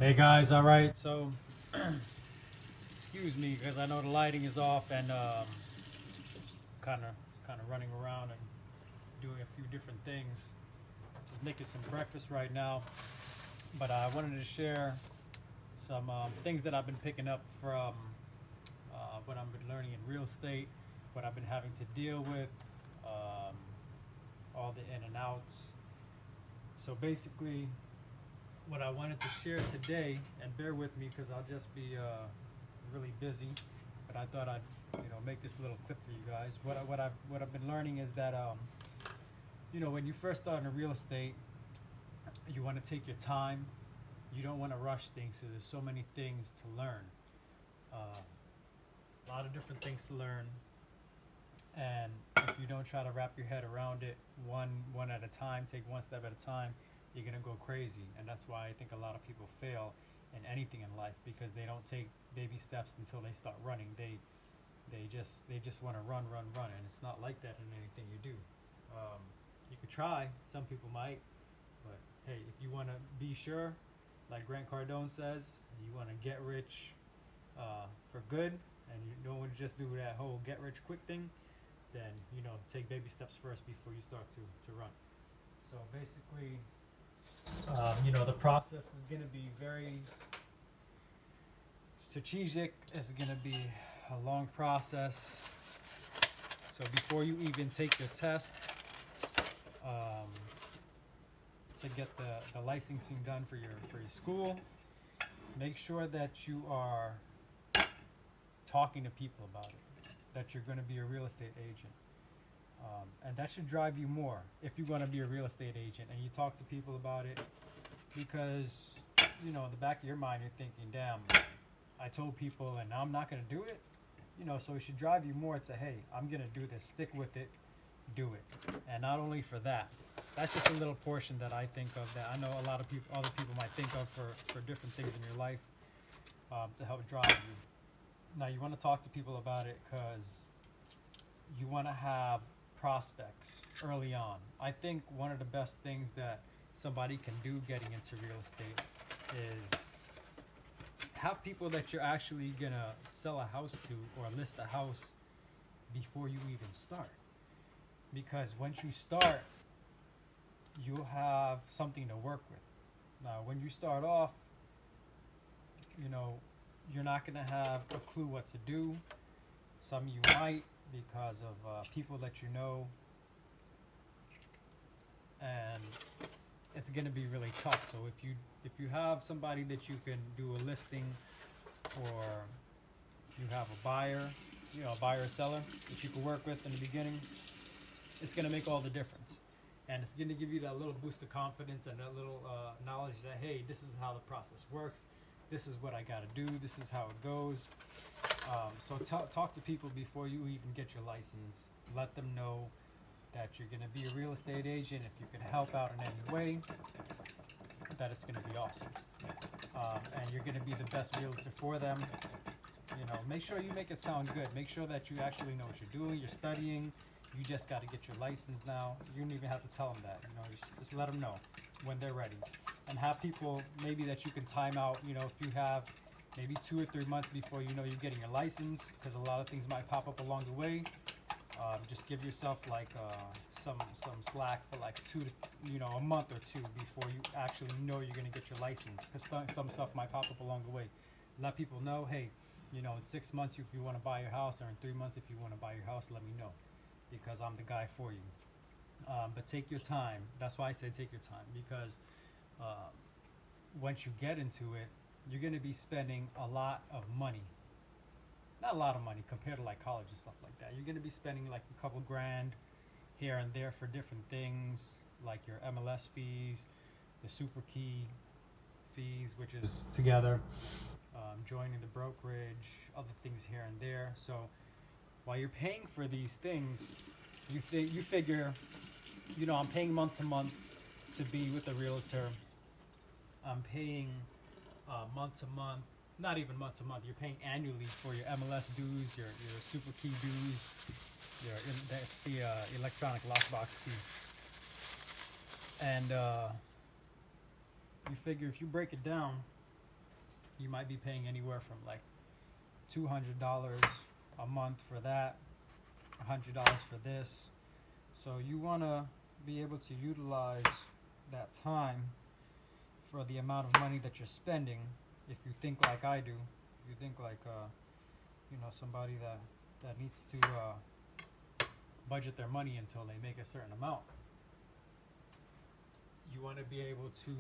Hey guys, all right. So, excuse me because I know the lighting is off and kind of running around and doing a few different things. Just making some breakfast right now, but I wanted to share some things that I've been picking up from what I've been learning in real estate, what I've been having to deal with, um, all the in and outs. So basically, what I wanted to share today, and bear with me because I'll just be really busy, but I thought I'd make this little clip for you guys. What I've been learning is that when you first start in real estate, you want to take your time. You don't want to rush things because there's so many things to learn. A lot of different things to learn, and if you don't try to wrap your head around it one at a time, take one step at a time, you're gonna go crazy. And that's why I think a lot of people fail in anything in life because they don't take baby steps until they start running. They just want to run, and it's not like that in anything you do. You could try. Some people might, but hey, if you want to be sure, like Grant Cardone says, you want to get rich for good, and you don't want to just do that whole get rich quick thing, then take baby steps first before you start to run. So basically, the process is going to be very strategic. It's going to be a long process. So before you even take your test, um, to get the licensing done for your school, make sure that you are talking to people about it, that you're going to be a real estate agent. And that should drive you more if you're going to be a real estate agent and you talk to people about it, because in the back of your mind you're thinking, damn, I told people and now I'm not going to do it. So it should drive you more to, hey, I'm going to do this, stick with it, do it. And not only for that, that's just a little portion that I think of, that I know a lot of people, other people might think of for different things in your life, to help drive you. Now you want to talk to people about it because you want to have prospects early on. I think one of the best things that somebody can do getting into real estate is have people that you're actually gonna sell a house to or list a house before you even start. Because once you start, you'll have something to work with. Now, when you start off, you're not gonna have a clue what to do. Some you might because of people that you know, and it's gonna be really tough. So if you have somebody that you can do a listing, or you have a buyer, a buyer or seller that you can work with in the beginning, it's gonna make all the difference. And it's gonna give you that little boost of confidence and that little knowledge that, hey, this is how the process works. This is what I gotta do. This is how it goes. So talk to people before you even get your license. Let them know that you're going to be a real estate agent. If you can help out in any way, that it's going to be awesome. And you're going to be the best realtor for them. Make sure you make it sound good. Make sure that you actually know what you're doing. You're studying. You just got to get your license now. You don't even have to tell them that. Just let them know when they're ready. And have people maybe that you can time out. If you have maybe 2 or 3 months before you're getting your license, because a lot of things might pop up along the way. Just give yourself like some slack for like a month or two before you actually know you're gonna get your license, because some stuff might pop up along the way. Let people know, hey, in 6 months if you want to buy your house, or in 3 months if you want to buy your house, let me know, because I'm the guy for you. But take your time. That's why I say take your time, because once you get into it, you're going to be spending a lot of money. Not a lot of money compared to like college and stuff like that. You're going to be spending like a couple grand here and there for different things, like your MLS fees, the super key fees, which is together, joining the brokerage, other things here and there. So while you're paying for these things, you figure, I'm paying month to month to be with a realtor. I'm paying month to month, not even month to month. You're paying annually for your MLS dues, your super key dues, that's the electronic lockbox fee. And you figure if you break it down, You might be paying anywhere from like $200 a month for that, $100 for this. So you want to be able to utilize that time for the amount of money that you're spending. If you think like I do, if you think like somebody that needs to budget their money until they make a certain amount, you want to be able to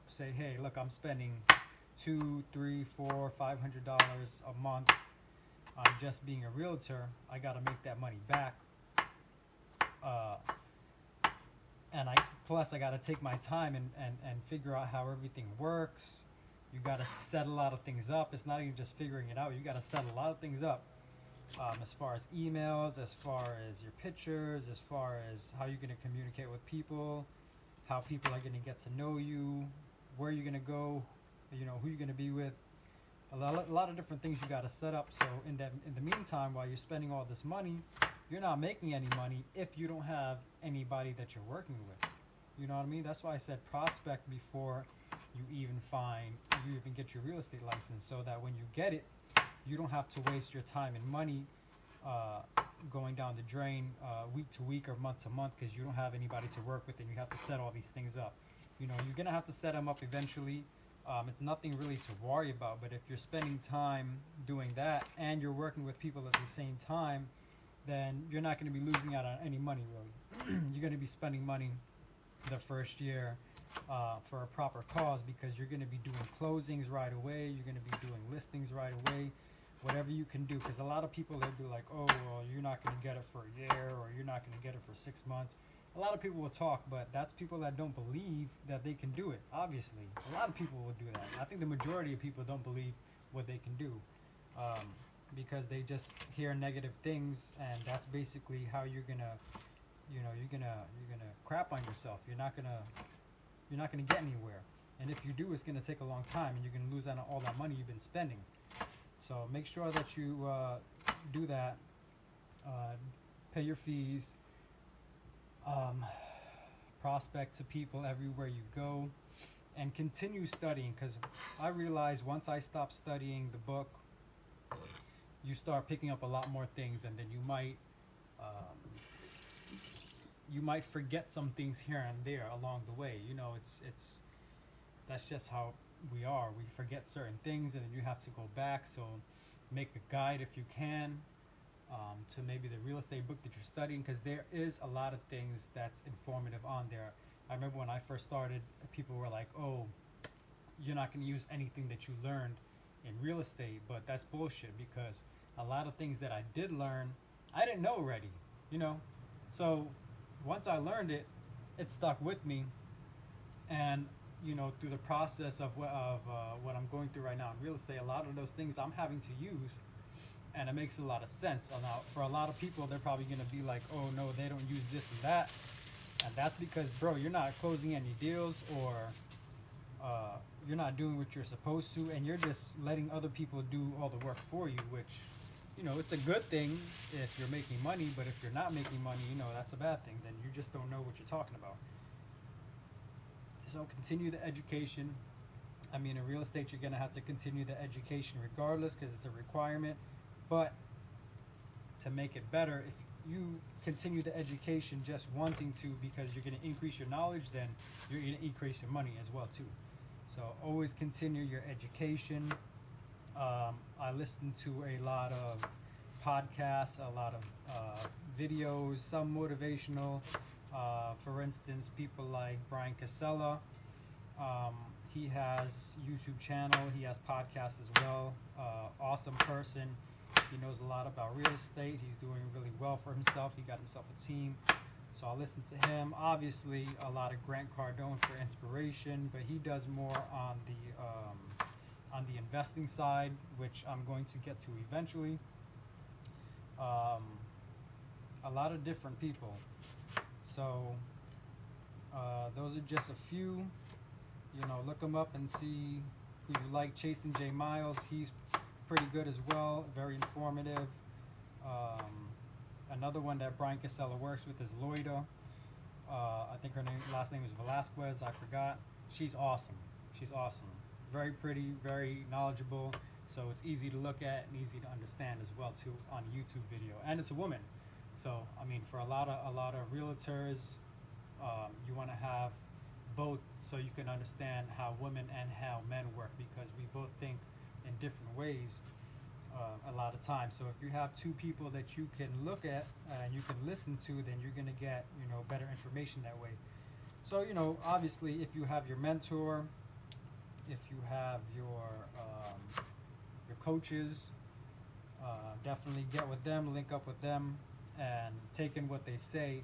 say, hey, look, I'm spending $2, $3, $4, $500 a month on just being a realtor. I got to make that money back. And I got to take my time and figure out how everything works. You got to set a lot of things up. It's not even just figuring it out. You got to set a lot of things up, as far as emails, as far as your pictures, as far as how you're going to communicate with people, how people are going to get to know you, where you're going to go, who you're going to be with. A lot of different things you got to set up. So in the meantime, while you're spending all this money, you're not making any money if you don't have anybody that you're working with. You know what I mean? That's why I said prospect before you even get your real estate license, so that when you get it, you don't have to waste your time and money going down the drain week to week or month to month, because you don't have anybody to work with and you have to set all these things up. You're going to have to set them up eventually. It's nothing really to worry about, but if you're spending time doing that and you're working with people at the same time, then you're not going to be losing out on any money, really. You're going to be spending money the first year for a proper cause, because you're going to be doing closings right away. You're going to be doing listings right away, whatever you can do. Because a lot of people, they'll be like, oh, well, you're not going to get it for a year, or you're not going to get it for 6 months. A lot of people will talk, but that's people that don't believe that they can do it, obviously. A lot of people will do that. I think the majority of people don't believe what they can do, because they just hear negative things, and that's basically how you're gonna crap on yourself. You're not gonna get anywhere, and if you do, it's gonna take a long time, and you're gonna lose out on all that money you've been spending. So make sure that you do that. Pay your fees. Prospect to people everywhere you go, and continue studying, because I realized once I stopped studying the book, you start picking up a lot more things, and then you might forget some things here and there along the way. It's that's just how we are. We forget certain things, and then you have to go back. So make a guide if you can, to maybe the real estate book that you're studying, because there is a lot of things that's informative on there. I remember when I first started, people were like, oh, you're not going to use anything that you learned in real estate, but that's bullshit, because a lot of things that I did learn, I didn't know already, So once I learned it, it stuck with me, and through the process of what I'm going through right now in real estate, a lot of those things I'm having to use, and it makes a lot of sense. Now, for a lot of people, they're probably going to be like, oh no, they don't use this and that, and that's because, bro, you're not closing any deals, or you're not doing what you're supposed to, and you're just letting other people do all the work for you, which, it's a good thing if you're making money, but if you're not making money, that's a bad thing. Then you just don't know what you're talking about. So continue the education. I mean, in real estate, you're going to have to continue the education regardless, because it's a requirement. But to make it better, if you continue the education just wanting to because you're going to increase your knowledge, then you're going to increase your money as well too. So always continue your education. I listen to a lot of podcasts, a lot of videos, some motivational. For instance, people like Brian Casella. He has YouTube channel. He has podcasts as well. Awesome person. He knows a lot about real estate. He's doing really well for himself. He got himself a team. So I'll listen to him. Obviously, a lot of Grant Cardone for inspiration, but he does more on the investing side, which I'm going to get to eventually. A lot of different people. So those are just a few. Look them up and see who you like. Chasen J. Miles, he's pretty good as well, very informative. Another one that Brian Casella works with is Loida. I think her last name is Velasquez, I forgot. She's awesome. very pretty, very knowledgeable. So it's easy to look at and easy to understand as well too on a YouTube video. And it's a woman. So I mean, for a lot of realtors, you want to have both so you can understand how women and how men work, because we both think in different ways a lot of times. So if you have two people that you can look at and you can listen to, then you're going to get, you know, better information that way. So, you know, obviously if you have your mentor, if you have your coaches, definitely get with them, link up with them, and take in what they say.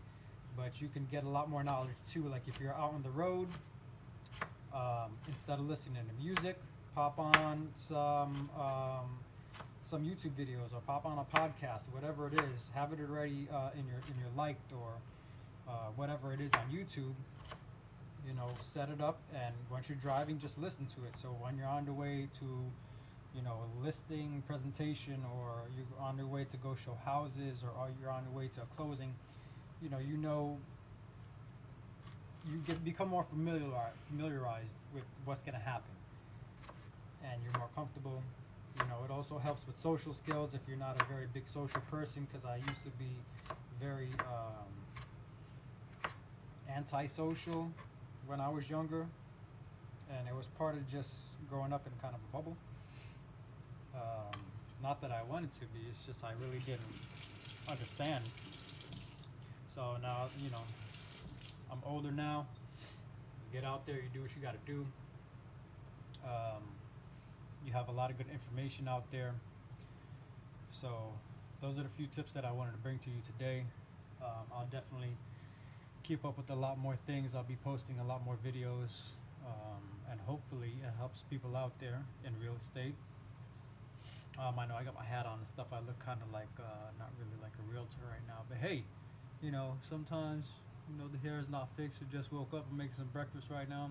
But you can get a lot more knowledge too. Like if you're out on the road, instead of listening to music, pop on some YouTube videos or pop on a podcast, whatever it is. Have it already in your liked or whatever it is on YouTube. You know, set it up, and once you're driving, just listen to it. So when you're on the way to, you know, a listing presentation, or you're on your way to go show houses, or you're on your way to a closing, you become more familiarized with what's going to happen, and you're more comfortable. You know, it also helps with social skills if you're not a very big social person, because I used to be very antisocial when I was younger, and it was part of just growing up in kind of a bubble. Not that I wanted to be, it's just I really didn't understand. So now, you know, I'm older now. You get out there, you do what you gotta do. You have a lot of good information out there. So those are the few tips that I wanted to bring to you today. I'll definitely keep up with a lot more things. I'll be posting a lot more videos, and hopefully it helps people out there in real estate. I know I got my hat on and stuff. I look kind of like not really like a realtor right now, but hey, you know, sometimes, you know, the hair is not fixed. I just woke up and making some breakfast right now,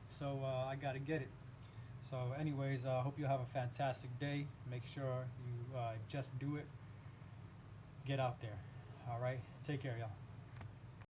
so I gotta get it. So anyways, I hope you have a fantastic day. Make sure you just do it. Get out there. All right, take care, y'all.